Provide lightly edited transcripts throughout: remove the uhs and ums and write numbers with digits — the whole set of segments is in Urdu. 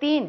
3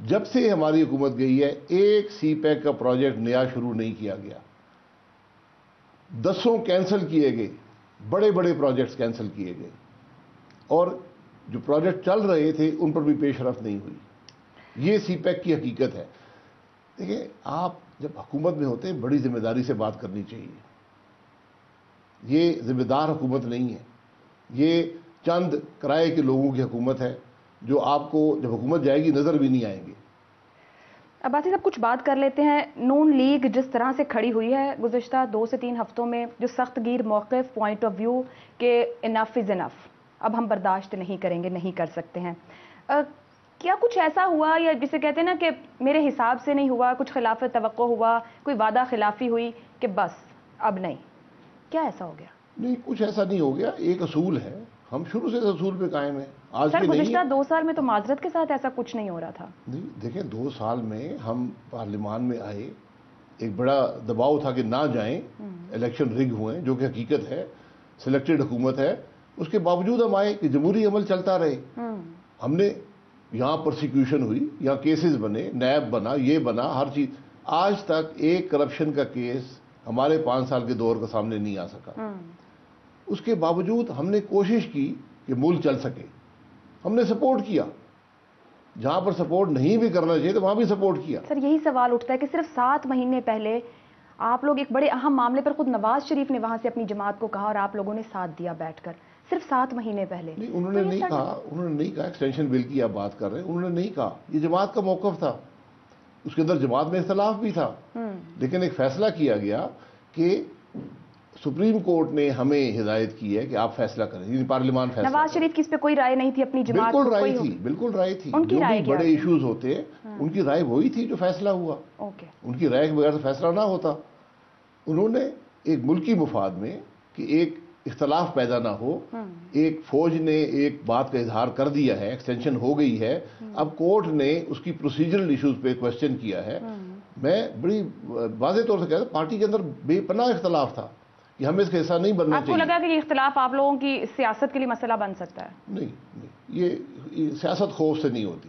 جب سے ہماری حکومت گئی ہے ایک سی پیک کا پروجیکٹ نیا شروع نہیں کیا گیا، دسوں کینسل کیے گئے، بڑے بڑے پروجیکٹس کینسل کیے گئے، اور جو پروجیکٹ چل رہے تھے ان پر بھی پیش رفت نہیں ہوئی۔ یہ سی پیک کی حقیقت ہے۔ دیکھیں، آپ جب حکومت میں ہوتے ہیں بڑی ذمہ داری سے بات کرنی چاہیے۔ یہ ذمہ دار حکومت نہیں ہے، یہ چند کرائے کے لوگوں کی حکومت ہے جو آپ کو جب حکومت جائے گی نظر بھی نہیں آئیں گے۔ عباسی صاحب، کچھ بات کر لیتے ہیں۔ نون لیگ جس طرح سے کھڑی ہوئی ہے گزشتہ 2 سے 3 ہفتوں میں، جو سخت گیر موقف، پوائنٹ آف ویو کہ انف از انف، اب ہم برداشت نہیں کریں گے، نہیں کر سکتے ہیں، کیا کچھ ایسا ہوا یا جسے کہتے ہیں نا کہ میرے حساب سے نہیں ہوا، کچھ خلاف توقع ہوا، کوئی وعدہ خلافی ہوئی کہ بس اب نہیں؟ کیا ایسا ہو گیا؟ نہیں، کچھ ایسا نہیں ہو گیا، ایک اصول ہے، ہم شروع سے اس اصول پہ قائم ہیں۔ آج سر کے نہیں، گزشتہ 2 سال میں تو معذرت کے ساتھ ایسا کچھ نہیں ہو رہا تھا۔ نہیں دیکھیں، 2 سال میں ہم پارلیمان میں آئے، ایک بڑا دباؤ تھا کہ نہ جائیں، الیکشن رگ ہوئے جو کہ حقیقت ہے، سلیکٹڈ حکومت ہے، اس کے باوجود ہم آئے کہ جمہوری عمل چلتا رہے۔ ہم نے یہاں پرسیکیوشن ہوئی، یہاں کیسز بنے، نیب بنا، یہ بنا، ہر چیز، آج تک ایک کرپشن کا کیس ہمارے 5 سال کے دور کا سامنے نہیں آ سکا۔ اس کے باوجود ہم نے کوشش کی کہ ملک چل سکے، ہم نے سپورٹ کیا، جہاں پر سپورٹ نہیں بھی کرنا چاہیے تو وہاں بھی سپورٹ کیا۔ سر یہی سوال اٹھتا ہے کہ صرف 7 مہینے پہلے آپ لوگ ایک بڑے اہم معاملے پر خود نواز شریف نے وہاں سے اپنی جماعت کو کہا اور آپ لوگوں نے ساتھ دیا بیٹھ کر، صرف 7 مہینے پہلے۔ نہیں، انہوں نے نہیں کہا ایکسٹینشن بل کی آپ بات کر رہے ہیں، انہوں نے نہیں کہا، یہ جماعت کا موقف تھا، اس کے اندر جماعت میں اختلاف بھی تھا، لیکن ایک فیصلہ کیا گیا کہ سپریم کورٹ نے ہمیں ہدایت کی ہے کہ آپ فیصلہ کریں، یعنی پارلیمان فیصلہ کرے۔ نواز شریف کی اس پہ کوئی رائے نہیں تھی اپنی جماعت کو؟ بالکل رائے تھی، بالکل رائے تھی، ان کی جو رائے بھی بڑے ایشوز ہوتے ان کی رائے وہی تھی جو فیصلہ ہوا۔ ان کی رائے کے بغیر تو فیصلہ نہ ہوتا۔ انہوں نے ایک ملکی مفاد میں کہ ایک اختلاف پیدا نہ ہو، ایک فوج نے ایک بات کا اظہار کر دیا ہے، ایکسٹینشن ہو گئی ہے، اب کورٹ نے اس کی پروسیجرل ایشوز پہ کوشچن کیا ہے۔ میں بڑی واضح طور سے کہتا ہوں، پارٹی کے اندر بے پناہ اختلاف تھا کہ ہمیں اس کا حصہ نہیں بننا چاہیے۔ آپ کو لگا کہ یہ اختلاف آپ لوگوں کی سیاست کے لیے مسئلہ بن سکتا ہے؟ نہیں، یہ سیاست خوف سے نہیں ہوتی،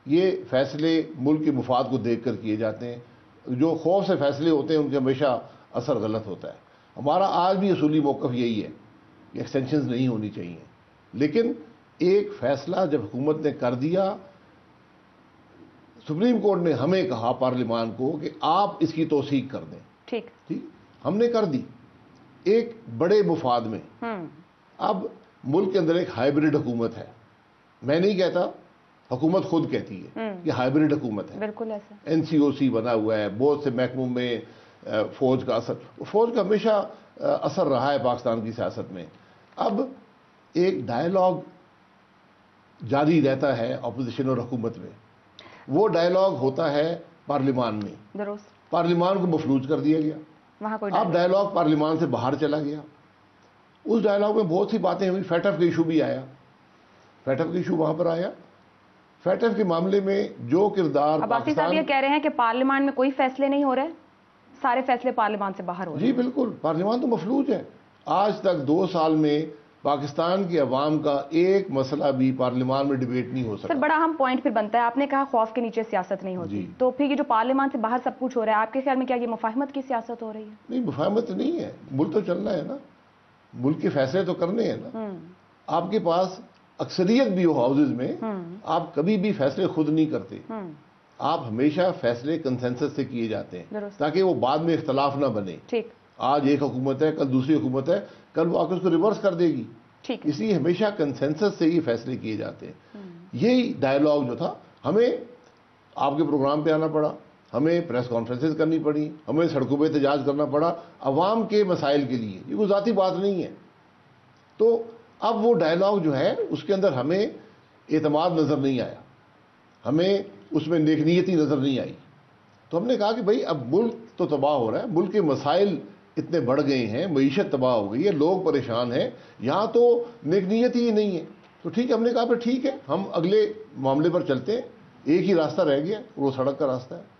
یہ فیصلے ملک کے مفاد کو دیکھ کر کیے جاتے ہیں۔ جو خوف سے فیصلے ہوتے ہیں ان کے ہمیشہ اثر غلط ہوتا ہے۔ ہمارا آج بھی اصولی موقف یہی ہے کہ ایکسٹینشنز نہیں ہونی چاہیے، لیکن ایک فیصلہ جب حکومت نے کر دیا، سپریم کورٹ نے ہمیں کہا پارلیمان کو کہ آپ اس کی توثیق کر دیں، ٹھیک، ہم نے کر دی ایک بڑے مفاد میں۔ اب ملک کے اندر ایک ہائیبریڈ حکومت ہے، میں نہیں کہتا، حکومت خود کہتی ہے کہ ہائیبریڈ حکومت ہے، بالکل ایسا NCOC بنا ہوا ہے، بہت سے محکموں میں فوج کا اثر، فوج کا ہمیشہ اثر رہا ہے پاکستان کی سیاست میں۔ اب ایک ڈائیلاگ جاری رہتا ہے اپوزیشن اور حکومت میں، وہ ڈائیلاگ ہوتا ہے پارلیمان میں، درست، پارلیمان کو مفلوج کر دیا گیا۔ اب ڈائیلاگ پارلیمان سے باہر چلا گیا، اس ڈائیلاگ میں بہت سی باتیں ہوئی، فیٹف کا ایشو بھی آیا، فیٹف کا ایشو وہاں پر آیا، فیٹف کے معاملے میں جو کردار عباسی صاحب یہ کہہ رہے ہیں کہ پارلیمان میں کوئی فیصلے نہیں ہو رہے، سارے فیصلے پارلیمان سے باہر ہو رہے ہیں۔ جی بالکل، پارلیمان تو مفلوج ہے۔ آج تک 2 سال میں پاکستان کی عوام کا ایک مسئلہ بھی پارلیمان میں ڈیبیٹ نہیں ہو سکا۔ سر بڑا اہم پوائنٹ پھر بنتا ہے، آپ نے کہا خوف کے نیچے سیاست نہیں ہوتی، تو پھر یہ جو پارلیمان سے باہر سب کچھ ہو رہا ہے، آپ کے خیال میں کیا یہ مفاہمت کی سیاست ہو رہی ہے؟ نہیں، مفاہمت نہیں ہے، ملک تو چلنا ہے نا، ملک کے فیصلے تو کرنے ہیں نا۔ آپ کے پاس اکثریت بھی ہو ہاؤسز میں، آپ کبھی بھی فیصلے خود نہیں کرتے، آپ ہمیشہ فیصلے کنسنسس سے کیے جاتے ہیں تاکہ وہ بعد میں اختلاف نہ بنے۔ آج ایک حکومت ہے، کل دوسری حکومت ہے، کل وہ آ کے اس کو ریورس کر دے گی، اس لیے ہمیشہ کنسنسس سے یہ فیصلے کیے جاتے ہیں۔ یہی ڈائیلاگ جو تھا، ہمیں آپ کے پروگرام پہ آنا پڑا، ہمیں پریس کانفرنسز کرنی پڑی، ہمیں سڑکوں پہ احتجاج کرنا پڑا عوام کے مسائل کے لیے، یہ کوئی ذاتی بات نہیں ہے۔ تو اب وہ ڈائیلاگ جو ہے اس کے اندر ہمیں اعتماد نظر نہیں آیا، ہمیں اس میں نیک نیتی نظر نہیں آئی، تو ہم نے کہا کہ بھائی اب ملک تو تباہ ہو رہا ہے، ملک کے مسائل اتنے بڑھ گئے ہیں، معیشت تباہ ہو گئی ہے، لوگ پریشان ہیں، یہاں تو نیک نیتی ہی نہیں ہے، تو ٹھیک ہے، ہم نے کہا پھر ٹھیک ہے، ہم اگلے معاملے پر چلتے ہیں، ایک ہی راستہ رہ گیا، وہ سڑک کا راستہ ہے۔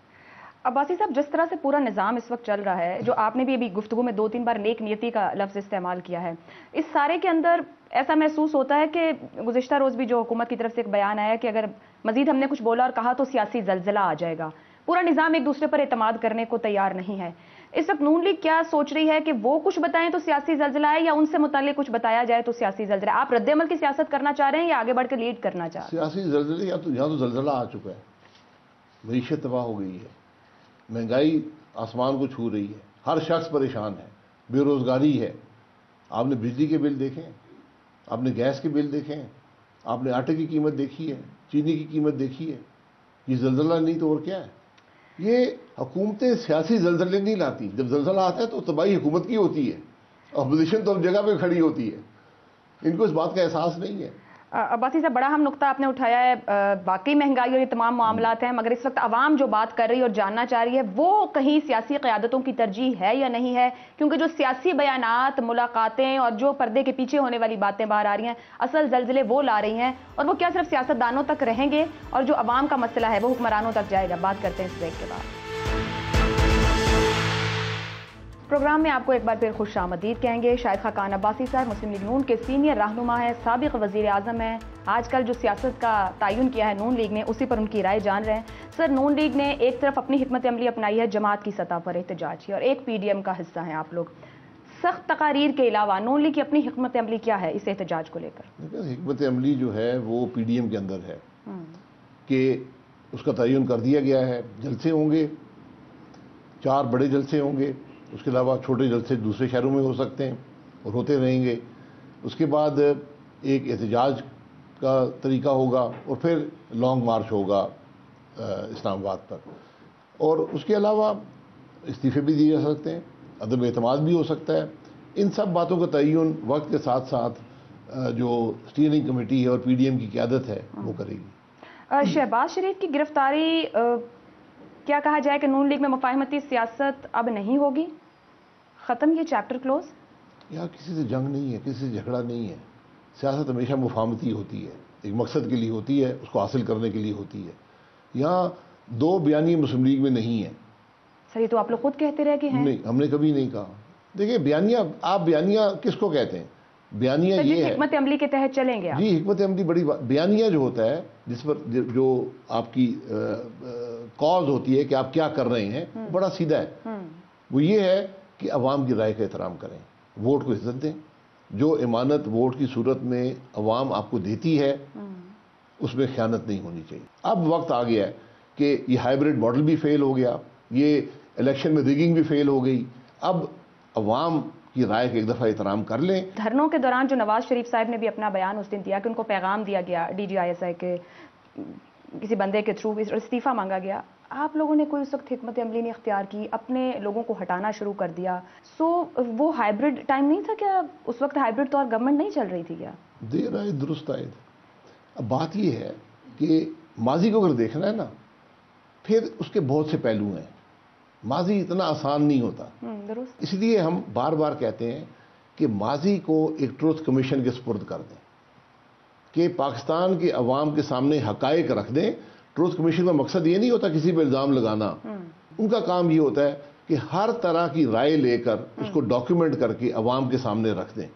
عباسی صاحب جس طرح سے پورا نظام اس وقت چل رہا ہے، جو آپ نے بھی ابھی گفتگو میں 2-3 بار نیک نیتی کا لفظ استعمال کیا ہے، اس سارے کے اندر ایسا محسوس ہوتا ہے کہ گزشتہ روز بھی جو حکومت کی طرف سے ایک بیان آیا کہ اگر مزید ہم نے کچھ بولا اور کہا تو سیاسی زلزلہ آ جائے گا، پورا نظام ایک دوسرے پر اعتماد کرنے کو تیار نہیں ہے. اس وقت نون لیگ کیا سوچ رہی ہے کہ وہ کچھ بتائیں تو سیاسی زلزلہ ہے، یا ان سے متعلق کچھ بتایا جائے تو سیاسی زلزلہ؟ آپ رد عمل کی سیاست کرنا چاہ رہے ہیں یا آگے بڑھ کے لیڈ کرنا چاہ رہے ہیں؟ سیاسی زلزلے یہاں تو زلزلہ آ چکا ہے، معیشت تباہ ہو گئی ہے، مہنگائی آسمان کو چھو رہی ہے، ہر شخص پریشان ہے، بے روزگاری ہے. آپ نے بجلی کے بل دیکھیں، آپ نے گیس کے بل دیکھیں، آپ نے آٹے کی قیمت دیکھی ہے، چینی کی قیمت دیکھی ہے. یہ زلزلہ نہیں تو اور کیا ہے؟ یہ حکومتیں سیاسی زلزلے نہیں لاتی. جب زلزلہ آتا ہے تو تباہی حکومت کی ہوتی ہے، اپوزیشن تو اب جگہ پہ کھڑی ہوتی ہے. ان کو اس بات کا احساس نہیں ہے. عباسی صاحب، بڑا اہم نقطہ آپ نے اٹھایا ہے. باقی مہنگائی اور یہ تمام معاملات ہیں، مگر اس وقت عوام جو بات کر رہی ہے اور جاننا چاہ رہی ہے وہ کہیں سیاسی قیادتوں کی ترجیح ہے یا نہیں ہے، کیونکہ جو سیاسی بیانات، ملاقاتیں اور جو پردے کے پیچھے ہونے والی باتیں باہر آ رہی ہیں، اصل زلزلے وہ لا رہی ہیں، اور وہ کیا صرف سیاستدانوں تک رہیں گے اور جو عوام کا مسئلہ ہے وہ حکمرانوں تک جائے گا؟ بات کرتے ہیں اس بریک کے بعد. پروگرام میں آپ کو ایک بار پھر خوش آمدید کہیں گے. شاہد خاقان عباسی صاحب مسلم لیگ نون کے سینئر رہنما ہیں، سابق وزیر اعظم ہیں. آج کل جو سیاست کا تعین کیا ہے نون لیگ نے، اسی پر ان کی رائے جان رہے ہیں. سر، نون لیگ نے ایک طرف اپنی حکمت عملی اپنائی ہے جماعت کی سطح پر احتجاج کی، اور ایک پی ڈی ایم کا حصہ ہیں آپ لوگ. سخت تقاریر کے علاوہ نون لیگ کی اپنی حکمت عملی کیا ہے اس احتجاج کو لے کر؟ حکمت عملی جو ہے وہ پی ڈی ایم کے اندر ہے کہ اس کا تعین کر دیا گیا ہے. جلسے ہوں گے، 4 بڑے جلسے ہوں گے، اس کے علاوہ چھوٹے جلسے دوسرے شہروں میں ہو سکتے ہیں اور ہوتے رہیں گے. اس کے بعد ایک احتجاج کا طریقہ ہوگا اور پھر لانگ مارچ ہوگا اسلام آباد پر. اور اس کے علاوہ استعفے بھی دیے جا سکتے ہیں، عدم اعتماد بھی ہو سکتا ہے. ان سب باتوں کا تعین وقت کے ساتھ ساتھ جو اسٹیئرنگ کمیٹی ہے اور پی ڈی ایم کی قیادت ہے وہ کرے گی. شہباز شریف کی گرفتاری، کیا کہا جائے کہ نون لیگ میں مفاہمتی سیاست اب نہیں ہوگی؟ ختم یہ چیپٹر کلوز؟ یہاں کسی سے جنگ نہیں ہے، کسی سے جھگڑا نہیں ہے. سیاست ہمیشہ مفاہمتی ہوتی ہے، ایک مقصد کے لیے ہوتی ہے، اس کو حاصل کرنے کے لیے ہوتی ہے. یہاں 2 بیانیے مسلم لیگ میں نہیں ہیں. سر، یہ تو آپ لوگ خود کہتے رہے کہ ہیں. نہیں، ہم نے کبھی نہیں کہا. دیکھیے بیانیہ، آپ بیانیہ کس کو کہتے ہیں؟ بیانیہ یہ ہے حکمت عملی کے تحت چلیں گے آپ. جی، حکمت عملی بڑی بیانیہ جو ہوتا ہے، جس پر جو آپ کی کاز ہوتی ہے کہ آپ کیا کر رہے ہیں، بڑا سیدھا ہے. وہ یہ ہے کہ عوام کی رائے کا احترام کریں، ووٹ کو عزت دیں. جو امانت ووٹ کی صورت میں عوام آپ کو دیتی ہے اس میں خیانت نہیں ہونی چاہیے. اب وقت آ گیا ہے کہ یہ ہائیبریڈ ماڈل بھی فیل ہو گیا، یہ الیکشن میں ریگنگ بھی فیل ہو گئی. اب عوام کی رائے کا ایک دفعہ احترام کر لیں. دھرنوں کے دوران جو نواز شریف صاحب نے بھی اپنا بیان اس دن دیا کہ ان کو پیغام دیا گیا D G I S I کے کسی بندے کے تھرو استعفیٰ مانگا گیا، آپ لوگوں نے کوئی اس وقت حکمت عملی نہیں اختیار کی، اپنے لوگوں کو ہٹانا شروع کر دیا. سو وہ ہائیبرڈ ٹائم نہیں تھا کیا؟ اس وقت ہائیبرڈ طور گورنمنٹ نہیں چل رہی تھی کیا؟ دیر آئے درست آئے. اب بات یہ ہے کہ ماضی کو اگر دیکھنا ہے نا، پھر اس کے بہت سے پہلو ہیں. ماضی اتنا آسان نہیں ہوتا. درست. اس لیے ہم بار بار کہتے ہیں کہ ماضی کو ایک ٹروتھ کمیشن کے سپرد کر دیں، کہ پاکستان کے عوام کے سامنے حقائق رکھ دیں. ٹروتھ کمیشن کا مقصد یہ نہیں ہوتا کسی پہ الزام لگانا. ان کا کام یہ ہوتا ہے کہ ہر طرح کی رائے لے کر اس کو ڈاکیومنٹ کر کے عوام کے سامنے رکھ دیں.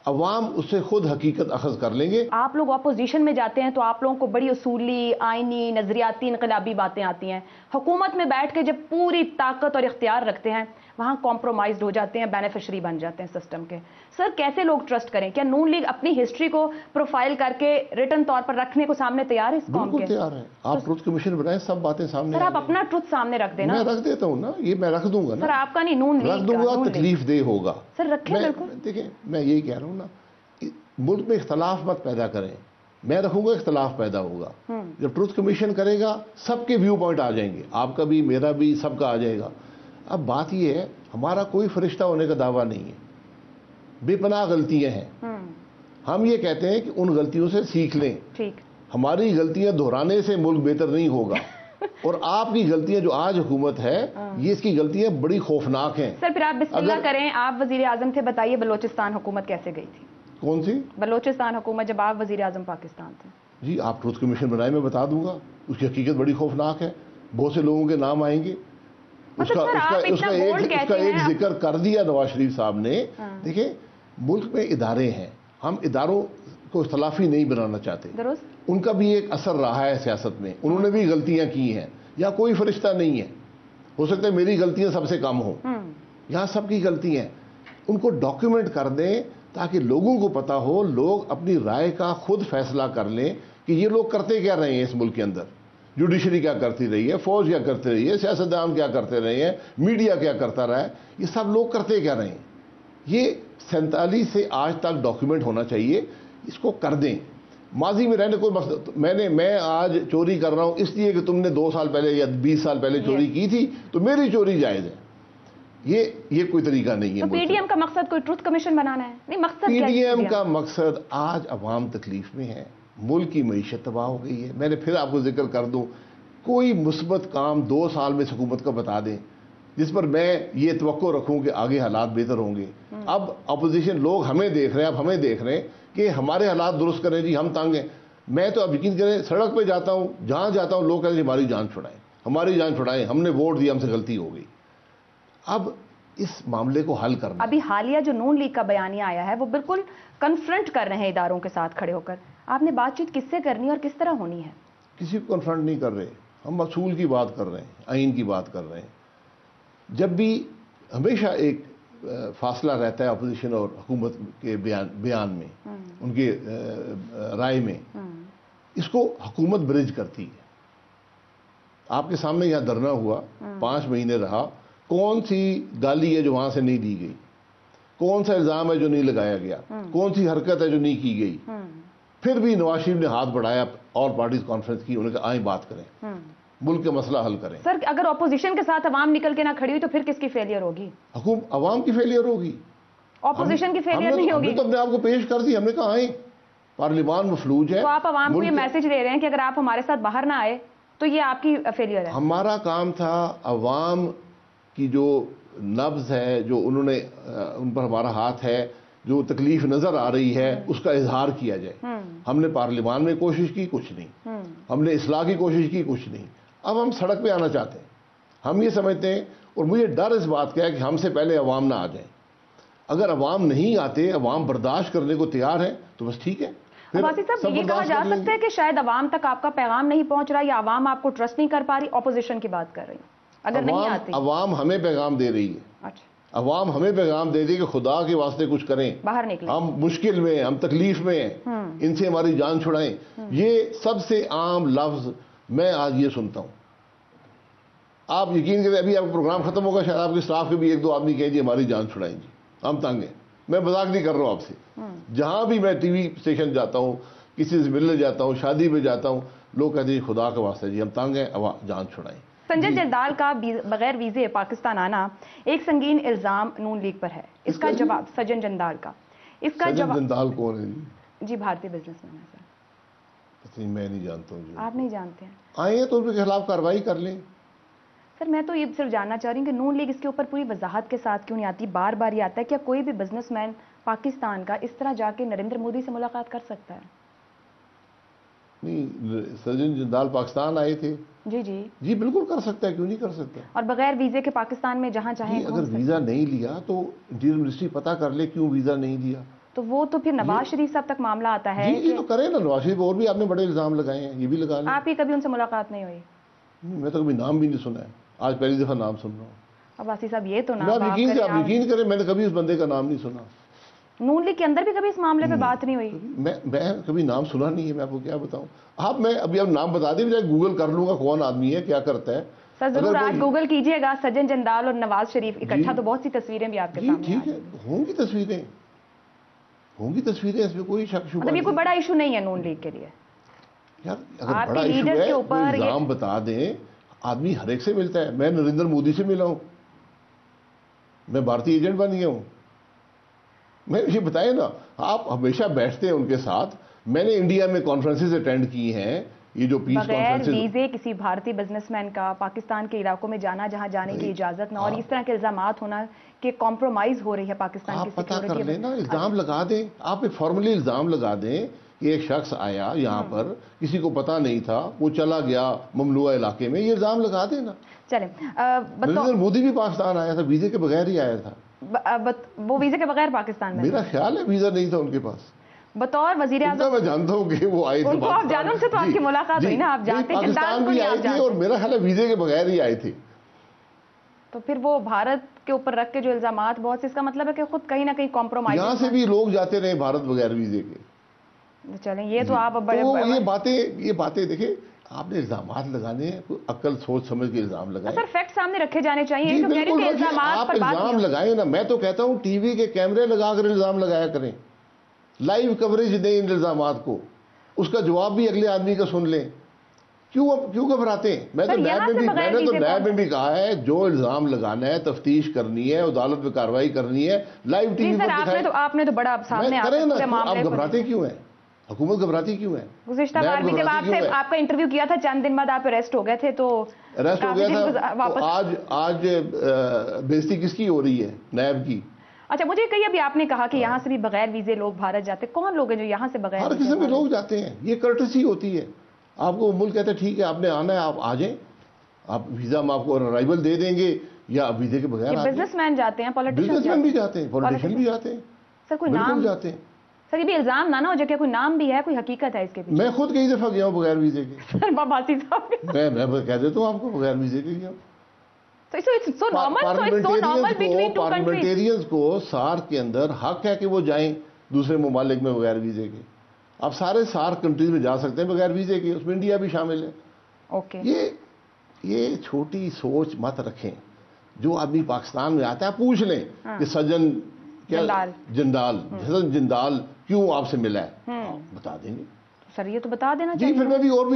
عوام اس سے خود حقیقت اخذ کر لیں گے. آپ لوگ اپوزیشن میں جاتے ہیں تو آپ لوگوں کو بڑی اصولی، آئینی، نظریاتی، انقلابی باتیں آتی ہیں. حکومت میں بیٹھ کے جب پوری طاقت اور اختیار رکھتے ہیں وہاں کمپرومائزڈ ہو جاتے ہیں، بینیفیشری بن جاتے ہیں سسٹم کے. سر، کیسے لوگ ٹرسٹ کریں؟ کیا نون لیگ اپنی ہسٹری کو پروفائل کر کے ریٹن طور پر رکھنے کو سامنے تیار ہے اس قوم کے؟ بالکل تیار ہے. آپ ٹروتھ کمیشن بنائیں، سب باتیں سامنے. سر، آپ اپنا ٹروتھ سامنے رکھ دینا. میں رکھ دیتا ہوں نا، یہ میں رکھ دوں گا نا. سر، آپ کا نہیں، نون لیگ رکھ دوں گا، تکلیف دہ ہوگا. سر رکھیں. بالکل. دیکھیں، میں یہی کہہ رہا ہوں نا، ملک میں اختلاف مت پیدا کریں. میں رکھوں گا، اختلاف پیدا ہوگا. جب ٹروتھ کمیشن کرے گا سب کے ویو پوائنٹ آ جائیں گے، آپ کا بھی، میرا بھی، سب کا آ جائے گا. اب بات یہ ہے، ہمارا کوئی فرشتہ ہونے کا دعویٰ نہیں ہے. بے پناہ غلطیاں ہیں. ہم یہ کہتے ہیں کہ ان غلطیوں سے سیکھ لیں. ٹھیک. ہماری غلطیاں دہرانے سے ملک بہتر نہیں ہوگا. اور آپ کی غلطیاں جو آج حکومت ہے، یہ اس کی غلطیاں بڑی خوفناک ہیں. سر، پھر آپ بسم اللہ کریں. آپ وزیر اعظم تھے، بتائیے بلوچستان حکومت کیسے گئی تھی؟ کون سی بلوچستان حکومت، جب آپ وزیر اعظم پاکستان تھے؟ جی، آپ ٹروتھ کمیشن بنائے، میں بتا دوں گا. اس کی حقیقت بڑی خوفناک ہے. بہت سے لوگوں کے نام آئیں گے. اس کا ایک ذکر کر دیا نواز شریف صاحب نے. دیکھیں، ملک میں ادارے ہیں، ہم اداروں کو اختلافی نہیں بنانا چاہتے. درست. ان کا بھی ایک اثر رہا ہے سیاست میں, انہوں نے بھی غلطیاں کی ہیں. یہاں کوئی فرشتہ نہیں ہے, ہو سکتا ہے میری غلطیاں سب سے کم ہوں, یہاں سب کی غلطی ہیں. ان کو ڈاکیومنٹ کر دیں تاکہ لوگوں کو پتا ہو, لوگ اپنی رائے کا خود فیصلہ کر لیں کہ یہ لوگ کرتے کیا رہے ہیں اس ملک کے اندر. جوڈیشری کیا کرتی رہی ہے, فوج کیا کرتے رہی ہے, سیاستدان کیا کرتے رہے ہیں, میڈیا کیا کرتا رہا ہے, یہ سب لوگ کرتے کیا رہے ہیں. یہ 47 سے آج تک ڈاکیومنٹ ہونا چاہیے, اس کو کر دیں. ماضی میں رہنے کوئی مقصد, میں آج چوری کر رہا ہوں اس لیے کہ تم نے 2 سال پہلے یا 20 سال پہلے چوری کی تھی تو میری چوری جائز ہے. یہ کوئی طریقہ نہیں ہے. تو پی ڈی ایم کا مقصد کوئی ٹروتھ کمیشن بنانا ہے؟ نہیں, مقصد پی ڈی ایم کا مقصد آج عوام تکلیف میں ہے, ملک کی معیشت تباہ ہو گئی ہے. میں نے پھر آپ کو ذکر کر دوں, کوئی مثبت کام 2 سال میں حکومت کا بتا دیں جس پر میں یہ توقع رکھوں کہ آگے حالات بہتر ہوں گے. اب اپوزیشن لوگ ہمیں دیکھ رہے ہیں, اب ہمیں دیکھ رہے ہیں کہ ہمارے حالات درست کریں جی, ہم تنگ ہیں. میں تو اب یقین کریں سڑک پہ جاتا ہوں, جہاں جاتا ہوں لوگ کہتے ہیں ہماری جان چھڑائیں, ہماری جان چھڑائیں, ہم نے ووٹ دیا, ہم سے غلطی ہو گئی. اب اس معاملے کو حل کرنا. ابھی حالیہ جو نون لیگ کا بیانیہ آیا ہے وہ بالکل کنفرنٹ کر رہے ہیں اداروں کے ساتھ کھڑے ہو کر. آپ نے بات چیت کس سے کرنی ہے اور کس طرح ہونی ہے؟ کسی کو کنفرنٹ نہیں کر رہے, ہم اصول کی بات کر رہے ہیں, آئین کی بات کر رہے ہیں. جب بھی ہمیشہ ایک فاصلہ رہتا ہے اپوزیشن اور حکومت کے بیان میں, ان کی رائے میں, اس کو حکومت برج کرتی ہے. آپ کے سامنے یہاں دھرنا ہوا, 5 مہینے رہا, کون سی گالی ہے جو وہاں سے نہیں دی گئی, کون سا الزام ہے جو نہیں لگایا گیا, کون سی حرکت ہے جو نہیں کی گئی. پھر بھی نواز شریف نے ہاتھ بڑھایا, آل پارٹیز کانفرنس کی, انہوں نے کہا آئیں بات کریں, ملک کا مسئلہ حل کریں. سر اگر اپوزیشن کے ساتھ عوام نکل کے نہ کھڑی ہوئی تو پھر کس کی فیلئر ہوگی؟ عوام کی فیلئر ہوگی, اپوزیشن کی فیلئر نہیں ہوگی. ہم نے تو اپنے آپ کو پیش کر دی, ہم نے کہا آئیں, پارلیمان مفلوج ہے. تو آپ عوام کو یہ میسج دے رہے ہیں کہ اگر آپ ہمارے ساتھ باہر نہ آئے تو یہ آپ کی فیلئر ہے. ہمارا کام تھا عوام کی جو نبض ہے, جو انہوں نے ان پر ہمارا ہاتھ ہے, جو تکلیف نظر آ رہی ہے اس کا اظہار کیا جائے. ہم نے پارلیمان میں کوشش کی, کچھ نہیں. ہم نے اصلاح کی کوشش کی, کچھ نہیں. اب ہم سڑک پہ آنا چاہتے ہیں. ہم یہ سمجھتے ہیں, اور مجھے ڈر اس بات کا ہے کہ ہم سے پہلے عوام نہ آ جائیں. اگر عوام نہیں آتے, عوام برداشت کرنے کو تیار ہے تو بس ٹھیک ہے. عباسی صاحب, یہ کہا جا سکتا ہے کہ شاید عوام تک آپ کا پیغام نہیں پہنچ رہا, یا عوام آپ کو ٹرسٹ نہیں کر پا رہی. اپوزیشن کی بات کر رہی ہوں, اگر نہیں آتی. عوام ہمیں پیغام دے رہی ہے. اچھا, عوام ہمیں پیغام دے دی کہ خدا کے واسطے کچھ کریں, باہر نکلیں, ہم مشکل میں ہیں, ہم تکلیف میں ہیں, ان سے ہماری جان چھڑائیں. یہ سب سے عام لفظ میں آج یہ سنتا ہوں. آپ یقین کریں, ابھی آپ کا پروگرام ختم ہوگا, شاید آپ کے اسٹاف کے بھی 1-2 آدمی کہیں جی ہماری جان چھڑائیں جی, ہم تنگ ہیں. میں مذاق نہیں کر رہا ہوں آپ سے. جہاں بھی میں ٹی وی اسٹیشن جاتا ہوں, کسی سے ملنے جاتا ہوں, شادی میں جاتا ہوں, لوگ کہتے ہیں خدا کا واسطہ جی ہم تنگ ہیں, جان چھڑائیں. سنجے جندال کا بغیر ویزے پاکستان آنا ایک سنگین الزام نون لیگ پر ہے. اس کا جواب سجن جندال کا, اس کا جواب. سجن جندال کون ہے جی؟ جی بھارتی بزنس مین ہے سر. میں نہیں جانتا ہوں جی. آپ نہیں جانتے ہیں؟ آئے ہیں تو ان کے خلاف کارروائی کر لیں. سر میں تو یہ صرف جاننا چاہ رہی ہوں کہ نون لیگ اس کے اوپر پوری وضاحت کے ساتھ کیوں نہیں آتی؟ بار بار یہ آتا ہے کیا کوئی بھی بزنس مین پاکستان کا اس طرح جا کے نریندر مودی سے ملاقات کر سکتا ہے؟ نہیں, سجن جندال پاکستان آئے تھے. جی جی جی بالکل کر سکتا ہے, کیوں نہیں کر سکتا. اور بغیر ویزے کے پاکستان میں جہاں چاہیں. اگر ویزا نہیں لیا تو انٹیریئر منسٹری پتہ کر لے کیوں ویزا نہیں دیا. تو وہ تو پھر نواز شریف صاحب تک معاملہ آتا ہے. جی تو کریں نا, نواز شریف اور بھی آپ نے بڑے الزام لگائے ہیں, یہ بھی لگا لیں. آپ ہی کبھی ان سے ملاقات نہیں ہوئی؟ میں تو کبھی نام بھی نہیں سنا ہے, آج پہلی دفعہ نام سن رہا ہوں. عباسی صاحب یہ تو آپ یقین کریں میں نے کبھی اس بندے کا نام نہیں سنا. نون لیگ کے اندر بھی کبھی اس معاملے پہ بات نہیں ہوئی؟ میں کبھی نام سنا نہیں ہے, میں آپ کو کیا بتاؤں. آپ میں ابھی اب نام بتا دیں, میں گوگل کر لوں گا کون آدمی ہے, کیا کرتا ہے. سر ضرور آج گوگل کیجئے گا سجن جندال اور نواز شریف اکٹھا, تو بہت سی تصویریں بھی آپ کے سامنے. ٹھیک ہے, ہوں گی تصویریں, اس میں کوئی شک شبہ. مطلب یہ کوئی بڑا ایشو نہیں ہے نون لیگ کے لیے. یار اگر بڑا ایشو ہے کوئی الزام بتا دیں. آدمی ہر ایک سے ملتا ہے. میں نریندر مودی سے ملا ہوں, میں بھارتی ایجنٹ بن گیا ہوں. میں یہ بتائیں نا, آپ ہمیشہ بیٹھتے ہیں ان کے ساتھ. میں نے انڈیا میں کانفرنسز اٹینڈ کی ہیں, یہ جو پیس بغیر ویزے کسی بھارتی بزنس مین کا پاکستان کے علاقوں میں جانا جہاں جانے کی اجازت نہ, اور اس طرح کے الزامات ہونا کہ کمپرومائز ہو رہی ہے پاکستان کی سیکورٹی. آپ پتہ کر لیں نا, الزام لگا دیں. آپ ایک فارملی الزام لگا دیں کہ ایک شخص آیا یہاں پر, کسی کو پتہ نہیں تھا, وہ چلا گیا ممنوعہ علاقے میں, یہ الزام لگا دیں نا. چلیں, نریندر مودی بھی پاکستان آیا تھا, ویزے کے بغیر ہی آیا تھا. وہ ویزے کے بغیر پاکستان میں, میرا خیال ہے ویزا نہیں تھا ان کے پاس. بطور وزیر اعظم میں جانتا ہوں کہ وہ آئے تھے, ان کو آپ جانتے, ان سے تو آپ کی ملاقات ہوئی نا, آپ جانتے ہیں پاکستان بھی آئے تھے اور میرا خیال ہے ویزے کے بغیر ہی آئے تھے. تو پھر وہ بھارت کے اوپر رکھ کے جو الزامات بہت سے, اس کا مطلب ہے کہ خود کہیں نہ کہیں کمپرومائز. یہاں سے بھی لوگ جاتے رہے بھارت بغیر ویزے کے. چلیں یہ تو آپ بڑے یہ باتیں دیکھیں, آپ نے الزامات لگانے ہیں, کوئی عقل سوچ سمجھ کے الزام لگائیں. سر فیکٹ سامنے رکھے جانے چاہیے. جی بالکل, آپ الزام لگائیں نا. میں تو کہتا ہوں ٹی وی کے کیمرے لگا کر الزام لگایا کریں, لائیو کوریج دیں ان الزامات کو, اس کا جواب بھی اگلے آدمی کا سن لیں. کیوں گھبراتے ہیں؟ میں نے تو نیب میں بھی کہا ہے جو الزام لگانا ہے, تفتیش کرنی ہے, عدالت میں کارروائی کرنی ہے, لائیو ٹی وی پر دکھائیں. آپ نے تو بڑا سامنے کریں نا. آپ گھبراتے کیوں ہیں؟ حکومت گھبراتی کیوں ہے؟ گزشتہ بار بھی جب آپ کا انٹرویو کیا تھا, چند دن بعد آپ اریسٹ ہو گئے تھے, تو اریسٹ ہو گیا تھا. آج بےزتی کس کی ہو رہی ہے؟ نیب کی. اچھا مجھے کہیے, ابھی آپ نے کہا کہ یہاں سے بھی بغیر ویزے لوگ بھارت جاتے, کون لوگ ہیں جو یہاں سے بغیر؟ ہر قسم کے لوگ جاتے ہیں, یہ کرٹسی ہوتی ہے. آپ کو ملک کہتے ہیں ٹھیک ہے آپ نے آنا ہے, آپ آ جائیں, آپ ویزا ہم آپ کو ارائیول دے دیں گے, یا ویزے کے بغیر. بزنس مین جاتے ہیں, بزنس مین بھی جاتے ہیں, پولیٹیشین بھی جاتے ہیں. سر کوئی نام جاتے ہیں. سر یہ بھی الزام نہ ہو جائے, کوئی نام بھی ہے, کوئی حقیقت ہے اس کے پیچھے؟ میں خود کئی دفعہ گیا ہوں بغیر ویزے کے. سر باسی صاحب میں کہہ دیتا ہوں آپ کو, بغیر ویزے کے گیا ہوں. پارلیمنٹیرینز کو سارک کے اندر حق ہے کہ وہ جائیں دوسرے ممالک میں بغیر ویزے کے. آپ سارے سارک کنٹریز میں جا سکتے ہیں بغیر ویزے کے, اس میں انڈیا بھی شامل ہے. یہ چھوٹی سوچ مت رکھیں. جو آدمی پاکستان میں آتا ہے پوچھ لیں کہ سجن جندال کیوں آپ سے ملا ہے, بتا دیں گے. سر یہ تو بتا دینا چاہیے. جی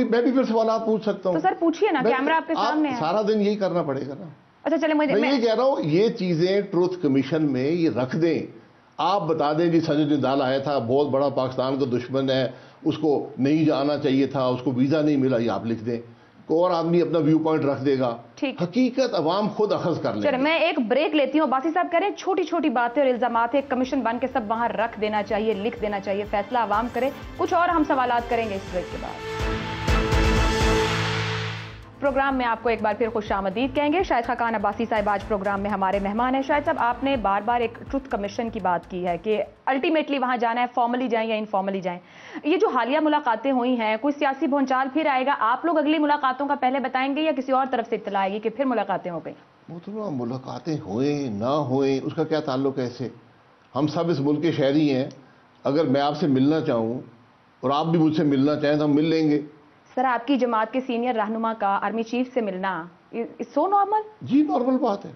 میں بھی پھر سوالات پوچھ سکتا ہوں. تو سر پوچھیے نا, کیمرہ آپ کے سامنے ہے. سارا دن یہی کرنا پڑے گا نا. اچھا چلیں, میں یہ کہہ رہا ہوں یہ چیزیں ٹروتھ کمیشن میں یہ رکھ دیں. آپ بتا دیں جی سجن جندال آیا تھا, بہت بڑا پاکستان کا دشمن ہے, اس کو نہیں جانا چاہیے تھا, اس کو ویزا نہیں ملا, یہ آپ لکھ دیں. اور آدمی اپنا ویو پوائنٹ رکھ دے گا. حقیقت عوام خود اخذ کر لیں. چلیں میں ایک بریک لیتی ہوں. باسی صاحب کہہ رہے ہیں چھوٹی چھوٹی باتیں اور الزامات ایک کمیشن بن کے سب وہاں رکھ دینا چاہیے, لکھ دینا چاہیے, فیصلہ عوام کرے. کچھ اور ہم سوالات کریں گے اس بریک کے بعد. پروگرام میں آپ کو ایک بار پھر خوش آمدید کہیں گے. شاہد خاقان عباسی صاحب آج پروگرام میں ہمارے مہمان ہیں. شاہد صاحب, آپ نے بار بار ایک ٹروتھ کمیشن کی بات کی ہے کہ الٹیمیٹلی وہاں جانا ہے, فارملی جائیں یا انفارملی جائیں. یہ جو حالیہ ملاقاتیں ہوئی ہیں, کوئی سیاسی بھونچال پھر آئے گا؟ آپ لوگ اگلی ملاقاتوں کا پہلے بتائیں گے یا کسی اور طرف سے اطلاع آئے گی کہ پھر ملاقاتیں ہو گئیں؟ ملاقاتیں ہوئیں نہ ہوئیں اس کا کیا تعلق ہے ایسے؟ ہم سب اس ملک کے شہری ہیں. اگر میں آپ سے ملنا چاہوں اور آپ بھی مجھ سے ملنا چاہیں تو ہم مل لیں گے. سر آپ کی جماعت کے سینئر رہنما کا آرمی چیف سے ملنا سو نارمل؟ جی نارمل بات ہے.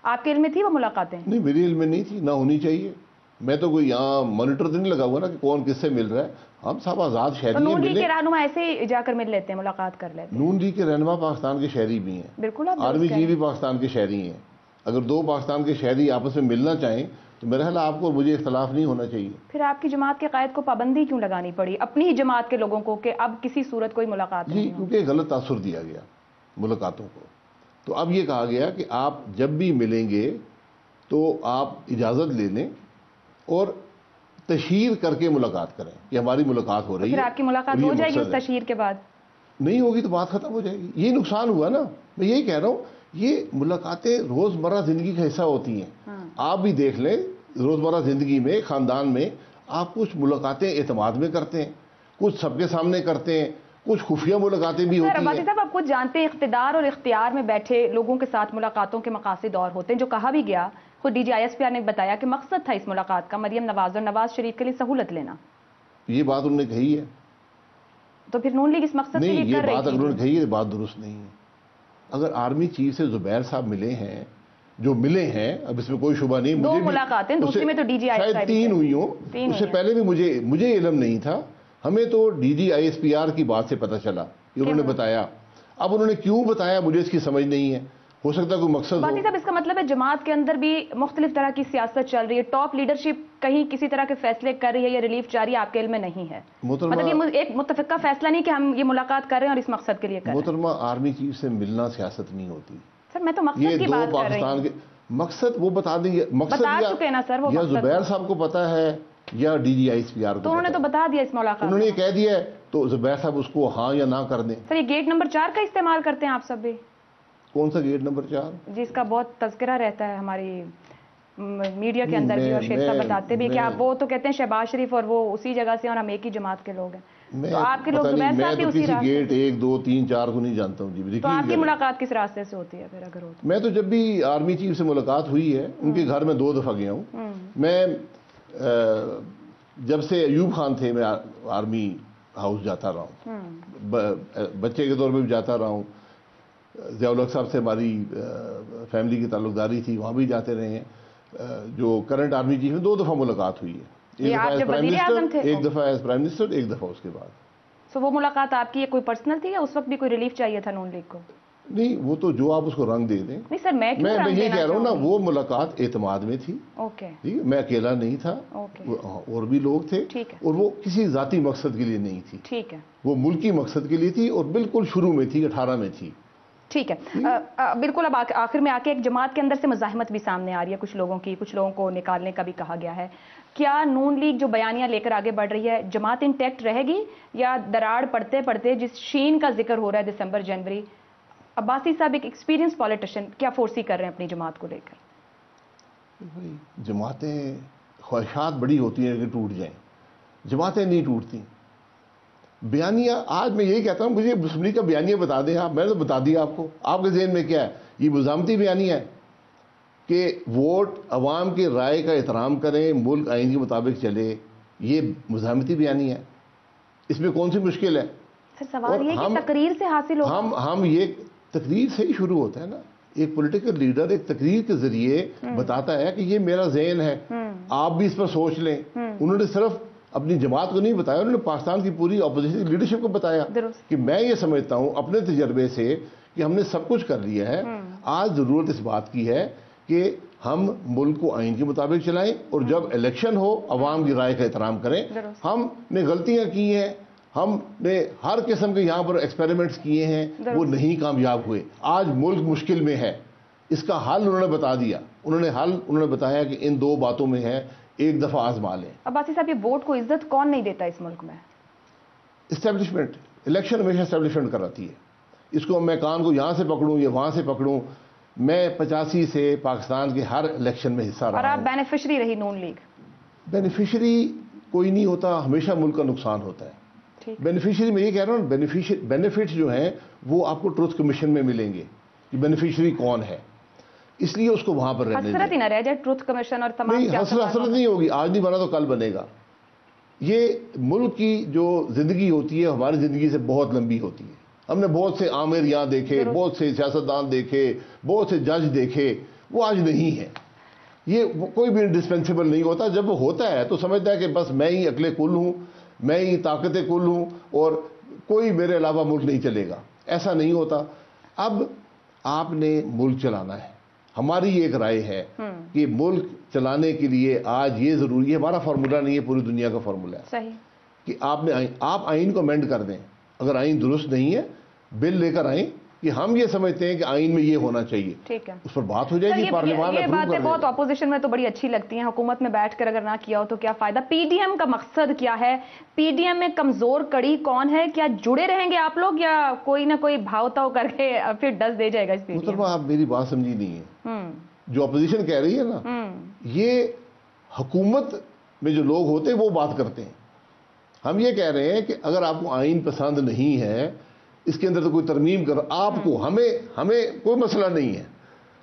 آپ کے علم میں تھی وہ ملاقاتیں؟ نہیں, میرے علم میں نہیں تھی, نہ ہونی چاہیے. میں تو کوئی یہاں مانیٹر تو نہیں لگا ہوا نا کہ کون کس سے مل رہا ہے. ہم سب آزاد شہری ہیں. نون لیگ کے رہنما ایسے ہی جا کر مل لیتے ہیں, ملاقات کر لیتے ہیں. نون لیگ کے رہنما پاکستان کے شہری بھی ہیں. بالکل. آرمی چیف بھی پاکستان کے شہری ہیں. اگر دو پاکستان کے شہری آپس میں ملنا چاہیں تو میرا خیال آپ کو اور مجھے اختلاف نہیں ہونا چاہیے. پھر آپ کی جماعت کے قائد کو پابندی کیوں لگانی پڑی اپنی ہی جماعت کے لوگوں کو کہ اب کسی صورت کوئی ملاقات نہیں؟ جی کیونکہ غلط تاثر دیا گیا ملاقاتوں کو. تو اب یہ کہا گیا کہ آپ جب بھی ملیں گے تو آپ اجازت لے لیں اور تشہیر کر کے ملاقات کریں کہ ہماری ملاقات ہو رہی ہے. پھر آپ کی ملاقات ہو جائے گی اس تشہیر کے بعد؟ نہیں ہوگی تو بات ختم ہو جائے گی. یہ نقصان ہوا نا. میں یہی کہہ رہا ہوں, یہ ملاقاتیں روزمرہ زندگی کا حصہ ہوتی ہیں. آپ بھی دیکھ لیں روزمرہ زندگی میں, خاندان میں, آپ کچھ ملاقاتیں اعتماد میں کرتے ہیں, کچھ سب کے سامنے کرتے ہیں, کچھ خفیہ ملاقاتیں بھی ہوتی ہیں. عباسی صاحب آپ خود جانتے ہیں اقتدار اور اختیار میں بیٹھے لوگوں کے ساتھ ملاقاتوں کے مقاصد اور ہوتے ہیں. جو کہا بھی گیا, خود D G I S P R نے بتایا کہ مقصد تھا اس ملاقات کا مریم نواز اور نواز شریف کے لیے سہولت لینا. یہ بات انہوں نے کہی ہے. تو پھر نون لیگ اس مقصد کے لیے کر رہی ہے. یہ بات انہوں نے کہی ہے, بات درست نہیں ہے. اگر آرمی چیف سے زبیر صاحب ملے ہیں, جو ملے ہیں, اب اس میں کوئی شبہ نہیں. دو ملاقاتیں, دوسری میں تو D G I S P R, شاید 3 ہوئی ہوں. اس سے پہلے بھی مجھے علم نہیں تھا. ہمیں تو D G I S P R کی بات سے پتہ چلا, یہ انہوں نے بتایا. اب انہوں نے کیوں بتایا مجھے اس کی سمجھ نہیں ہے. ہو سکتا ہے کوئی مقصد ہو. باقی صاحب اس کا مطلب ہے جماعت کے اندر بھی مختلف طرح کی سیاست چل رہی ہے, ٹاپ لیڈرشپ کہیں کسی طرح کے فیصلے کر رہی ہے یا ریلیف جاری ہے, آپ کے علم میں نہیں ہے؟ مطلب یہ ایک متفقہ فیصلہ نہیں کہ ہم یہ ملاقات کر رہے ہیں اور اس مقصد کے لیے کر رہے ہیں. محترمہ, آرمی چیف سے ملنا سیاست نہیں ہوتی. سر میں تو مقصد کی بات کر رہی ہوں. مقصد وہ بتا دیں گے. مقصد یا زبیر صاحب کو پتا ہے یا D G I S P R کو. تو انہوں نے تو بتا دیا اس ملاقات, انہوں نے یہ کہہ دیا ہے تو زبیر صاحب اس کو ہاں یا نہ کر دیں. سر یہ گیٹ نمبر 4 کا استعمال کرتے ہیں آپ سب بھی؟ کون سا گیٹ نمبر 4؟ جس کا بہت تذکرہ رہتا ہے ہماری میڈیا کے اندر بھی اور شیخ صاحب بتاتے بھی کہ آپ وہ تو کہتے ہیں شہباز شریف اور وہ اسی جگہ سے اور ہم ایک ہی جماعت کے لوگ ہیں، تو آپ کے لوگ زبیر صاحب بھی اسی راستے، گیٹ 1 2 3 4 کو نہیں جانتا ہوں جی. تو آپ کی ملاقات کس راستے سے ہوتی ہے پھر اگر ہو تو؟ میں تو جب بھی آرمی چیف سے ملاقات ہوئی ہے ان کے گھر میں 2 دفعہ گیا ہوں. میں جب سے ایوب خان تھے میں آرمی ہاؤس جاتا رہا ہوں، بچے کے طور پہ بھی جاتا رہا ہوں. ضیاء الحق صاحب سے ہماری فیملی کی تعلق داری تھی، وہاں بھی جاتے رہے ہیں. جو کرنٹ آرمی چیف ہیں 2 دفعہ ملاقات ہوئی ہے، ایک دفعہ ایز پرائم منسٹر، ایک دفعہ اس کے بعد. تو وہ ملاقات آپ کی کوئی پرسنل تھی یا اس وقت بھی کوئی ریلیف چاہیے تھا نون لیگ کو؟ نہیں، وہ تو جو آپ اس کو رنگ دے دیں. نہیں سر، میں یہ کہہ رہا ہوں نا، وہ ملاقات اعتماد میں تھی. اوکے، میں اکیلا نہیں تھا، اور بھی لوگ تھے، اور وہ کسی ذاتی مقصد کے لیے نہیں تھی. ٹھیک ہے، وہ ملکی مقصد کے لیے تھی اور بالکل شروع میں تھی، 18 میں تھی. ٹھیک ہے. بالکل اب آخر میں آ کے ایک جماعت کے اندر سے مزاحمت بھی سامنے آ رہی ہے کچھ لوگوں کی، کچھ لوگوں کو نکالنے کا بھی کہا گیا ہے. کیا نون لیگ جو بیانیہ لے کر آگے بڑھ رہی ہے، جماعت انٹیکٹ رہے گی یا دراڑ پڑتے پڑتے جس شین کا ذکر ہو رہا ہے دسمبر جنوری، عباسی صاحب ایک ایکسپیرینس پولیٹیشین کیا فورسی کر رہے ہیں اپنی جماعت کو لے کر؟ جماعتیں خواہشات بڑی ہوتی ہیں کہ ٹوٹ جائیں، جماعتیں نہیں ٹوٹتی. بیانیہ آج میں یہی کہتا ہوں، مجھے اسمبلی کا بیانیہ بتا دیں آپ، میں نے تو بتا دیا آپ کو. آپ کے ذہن میں کیا ہے؟ یہ مزاحمتی بیانیہ ہے کہ ووٹ عوام کی رائے کا احترام کریں، ملک آئین کے مطابق چلے. یہ مزاحمتی بیانیہ ہے، اس میں کون سی مشکل ہے؟ سر سوال یہ کہ تقریر سے حاصل ہو، ہم یہ تقریر سے ہی شروع ہوتا ہے نا. ایک پولیٹیکل لیڈر ایک تقریر کے ذریعے بتاتا ہے کہ یہ میرا ذہن ہے، آپ بھی اس پر سوچ لیں. انہوں نے صرف اپنی جماعت کو نہیں بتایا، انہوں نے پاکستان کی پوری اپوزیشن لیڈرشپ کو بتایا کہ میں یہ سمجھتا ہوں اپنے تجربے سے کہ ہم نے سب کچھ کر لیا ہے. آج ضرورت اس بات کی ہے کہ ہم ملک کو آئین کے مطابق چلائیں، اور جب الیکشن ہو عوام کی رائے کا احترام کریں. ہم نے غلطیاں کی ہیں، ہم نے ہر قسم کے یہاں پر ایکسپیریمنٹس کیے ہیں، وہ نہیں کامیاب ہوئے. آج ملک مشکل میں ہے، اس کا حل انہوں نے بتا دیا. انہوں نے بتایا کہ ان 2 باتوں میں ہے، ایک دفعہ آزما لیں. عباسی صاحب، یہ ووٹ کو عزت کون نہیں دیتا اس ملک میں؟ اسٹیبلشمنٹ. الیکشن ہمیشہ اسٹیبلشمنٹ کراتی ہے. اس کو میں کان کو یہاں سے پکڑوں یا وہاں سے پکڑوں، میں 85 سے پاکستان کے ہر الیکشن میں حصہ رہا ہوں. اور آپ بینیفیشری رہی نون لیگ؟ بینیفیشری کوئی نہیں ہوتا، ہمیشہ ملک کا نقصان ہوتا ہے. بینیفیشری میں یہ کہہ رہا ہوں، بینیفٹس جو ہیں وہ آپ کو ٹروتھ کمیشن میں ملیں گے کہ بینیفیشری کون ہے، اس لیے اس کو وہاں پر رہنے دیں. حسرت ہی نہ رہ جائے ٹروتھ کمیشن اور تمام. نہیں، حسرت نہیں ہوگی. آج نہیں بنا تو کل بنے گا. یہ ملک کی جو زندگی ہوتی ہے ہماری زندگی سے بہت لمبی ہوتی ہے. ہم نے بہت سے عامر یہاں دیکھے، بہت سے سیاستدان دیکھے، بہت سے جج دیکھے، وہ آج نہیں ہے. یہ کوئی بھی انڈسپینسیبل نہیں ہوتا. جب وہ ہوتا ہے تو سمجھتا ہے کہ بس میں ہی عقل کل ہوں، میں ہی طاقت کل ہوں، اور کوئی میرے علاوہ ملک نہیں چلے گا. ایسا نہیں ہوتا. اب آپ نے ملک چلانا ہے. ہماری ایک رائے ہے کہ ملک چلانے کے لیے آج یہ ضروری ہے، ہمارا فارمولا نہیں ہے، پوری دنیا کا فارمولا ہے. صحیح کہ آپ آئین کو امینڈ کر دیں. اگر آئین درست نہیں ہے، بل لے کر آئیں کہ ہم یہ سمجھتے ہیں کہ آئین میں یہ ہونا چاہیے. ٹھیک ہے، اس پر بات ہو جائے گی، پارلیمان یہ باتیں بہت اپوزیشن میں تو بڑی اچھی لگتی ہیں. حکومت میں بیٹھ کر اگر نہ کیا ہو تو کیا فائدہ؟ پی ڈی ایم کا مقصد کیا ہے؟ پی ڈی ایم میں کمزور کڑی کون ہے؟ کیا جڑے رہیں گے آپ لوگ یا کوئی نہ کوئی بھاؤ تاؤ کر کے پھر ڈس دے جائے گا اس پی ڈی ایم؟ آپ میری بات سمجھی نہیں ہے. جو اپوزیشن کہہ رہی ہے نا، یہ حکومت میں جو لوگ ہوتے ہیں وہ بات کرتے ہیں. ہم یہ کہہ رہے ہیں کہ اگر آپ کو آئین پسند نہیں ہے، اس کے اندر تو کوئی ترمیم کر آپ کو، ہمیں کوئی مسئلہ نہیں ہے.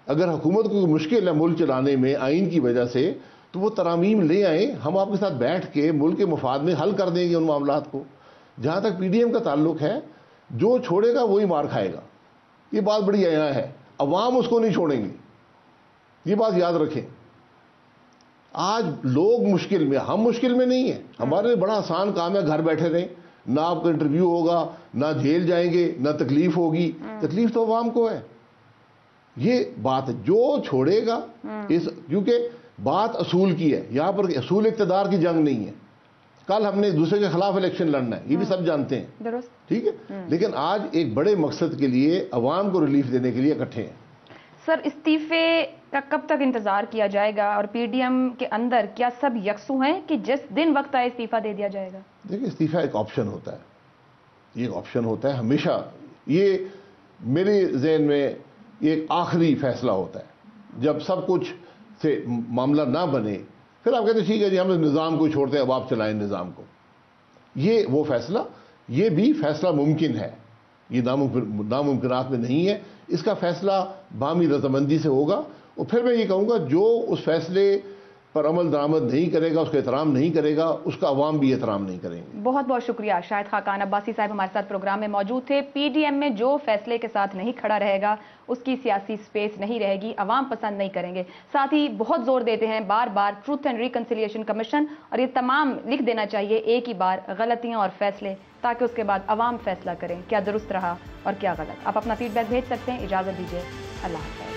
اگر حکومت کو کوئی مشکل ہے ملک چلانے میں آئین کی وجہ سے، تو وہ ترامیم لے آئیں، ہم آپ کے ساتھ بیٹھ کے ملک کے مفاد میں حل کر دیں گے ان معاملات کو. جہاں تک پی ڈی ایم کا تعلق ہے، جو چھوڑے گا وہی مار کھائے گا. یہ بات بڑی عیاں ہے. عوام اس کو نہیں چھوڑیں گے، یہ بات یاد رکھیں. آج لوگ مشکل میں، ہم مشکل میں نہیں ہیں. ہمارے لیے بڑا آسان کام ہے، گھر بیٹھے رہیں، نہ آپ کا انٹرویو ہوگا، نہ جیل جائیں گے، نہ تکلیف ہوگی. تکلیف تو عوام کو ہے. یہ بات جو چھوڑے گا، کیونکہ بات اصول کی ہے. یہاں پر اصول اقتدار کی جنگ نہیں ہے. کل ہم نے ایک دوسرے کے خلاف الیکشن لڑنا ہے، یہ بھی سب جانتے ہیں، ٹھیک ہے. لیکن آج ایک بڑے مقصد کے لیے، عوام کو ریلیف دینے کے لیے اکٹھے ہیں. سر استعفے کا کب تک انتظار کیا جائے گا؟ اور پی ڈی ایم کے اندر کیا سب یکسو ہیں کہ جس دن وقت آئے استعفیٰ دے دیا جائے گا؟ دیکھیں، استعفیٰ ایک آپشن ہوتا ہے. یہ ایک آپشن ہوتا ہے ہمیشہ. یہ میرے ذہن میں ایک آخری فیصلہ ہوتا ہے. جب سب کچھ سے معاملہ نہ بنے، پھر آپ کہتے ہیں ٹھیک ہے جی ہم نظام کو چھوڑتے ہیں، اب آپ چلائیں نظام کو. یہ وہ فیصلہ، یہ بھی فیصلہ ممکن ہے، یہ ناممکنات میں نہیں ہے. اس کا فیصلہ باہمی رضامندی سے ہوگا. اور پھر میں یہ کہوں گا جو اس فیصلے پر عمل درآمد نہیں کرے گا، اس کا احترام نہیں کرے گا، اس کا عوام بھی احترام نہیں کریں گے. بہت بہت شکریہ. شاہد خاقان عباسی صاحب ہمارے ساتھ پروگرام میں موجود تھے. پی ڈی ایم میں جو فیصلے کے ساتھ نہیں کھڑا رہے گا اس کی سیاسی سپیس نہیں رہے گی، عوام پسند نہیں کریں گے. ساتھ ہی بہت زور دیتے ہیں بار بار ٹروتھ اینڈ ریکنسیلیشن کمیشن، اور یہ تمام لکھ دینا چاہیے ایک ہی بار غلطیاں اور فیصلے، تاکہ اس کے بعد عوام فیصلہ کریں کیا درست رہا اور کیا غلط. آپ اپنا فیڈ بیک بھیج سکتے ہیں. اجازت دیجیے، اللہ حافظ.